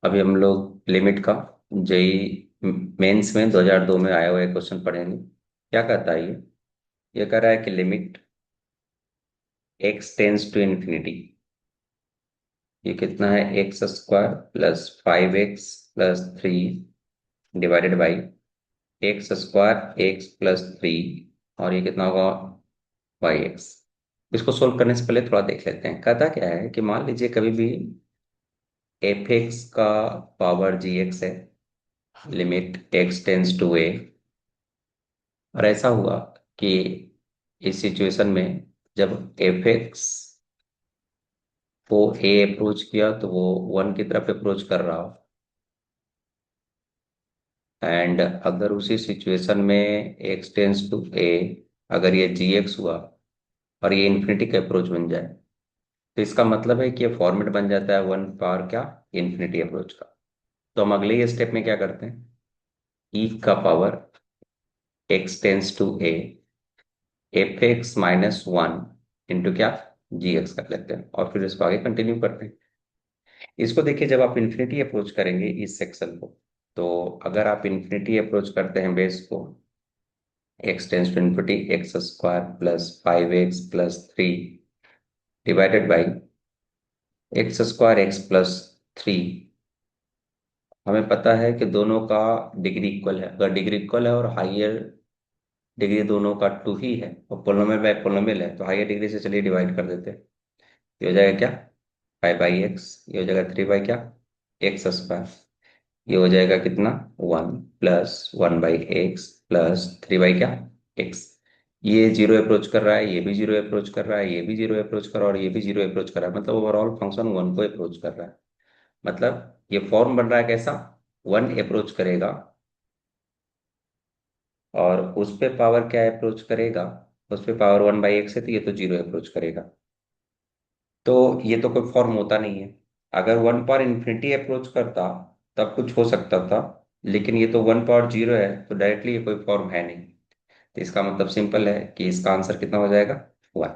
अभी हम लोग लिमिट का जेई मेंस में 2002 में आया हुआ एक क्वेश्चन पढ़ेंगे। क्या कहता है ये कह रहा है कि limit x tends to infinity. ये कितना है? X square plus 5x plus 3 divided by x square x plus 3। और ये कितना होगा? 5x। इसको सोल्व करने से पहले थोड़ा देख लेते हैं। कहता क्या है कि मान लीजिए कभी भी एफ एक्स का पावर जी एक्स है, लिमिट एक्स टेंस टू ए। और ऐसा हुआ कि इस सिचुएशन में जब एफ एक्स को ए अप्रोच किया तो वो 1 की तरफ अप्रोच कर रहा हो। एंड अगर उसी सिचुएशन में एक्स टेंस टू ए, अगर ये जी एक्स हुआ और ये इन्फिनिटी का अप्रोच बन जाए, तो इसका मतलब है कि ये फॉर्मेट बन जाता है 1 पावर क्या? इन्फिनिटी अप्रोच का। तो हम अगले ही स्टेप में क्या करते हैं? ई का power x tends to a f x minus 1 into क्या? जी एक्स कर लेते हैं और फिर इसको आगे कंटिन्यू करते हैं। इसको देखिए, जब आप इन्फिनिटी अप्रोच करेंगे इस सेक्शन को, तो अगर आप इन्फिनिटी अप्रोच करते हैं बेस को, x tends to infinity x square plus 5x plus 3 divided by x square x plus 3। हमें पता है कि दोनों का डिग्री इक्वल है। अगर डिग्री इक्वल है और हाइयर डिग्री दोनों का 2 ही है और पोलोमियल बाय पोलोमियल है, तो हाइयर डिग्री से चलिए डिवाइड कर देते हैं। ये हो जाएगा क्या? 5/x। ये हो जाएगा 3 बाई क्या? X square. ये हो जाएगा कितना? 1 प्लस 1/x प्लस 3 बाई क्या? एक्स। ये जीरो अप्रोच कर रहा है, ये भी जीरो अप्रोच कर रहा है, ये भी जीरो अप्रोच कर रहा है और ये भी जीरो अप्रोच कर रहा है। मतलब ओवरऑल फंक्शन 1 को अप्रोच कर रहा है। मतलब ये फॉर्म बन रहा है कैसा? 1 अप्रोच करेगा और उस पे पावर क्या अप्रोच करेगा? उस पे पावर 1/x है, तो ये तो जीरो अप्रोच करेगा। तो ये तो कोई फॉर्म होता नहीं है। अगर 1 पावर इन्फिनिटी अप्रोच करता तब कुछ हो सकता था, लेकिन ये तो 1 पावर जीरो है, तो डायरेक्टली ये कोई फॉर्म है नहीं। तो इसका मतलब सिंपल है कि इसका आंसर कितना हो जाएगा? 1।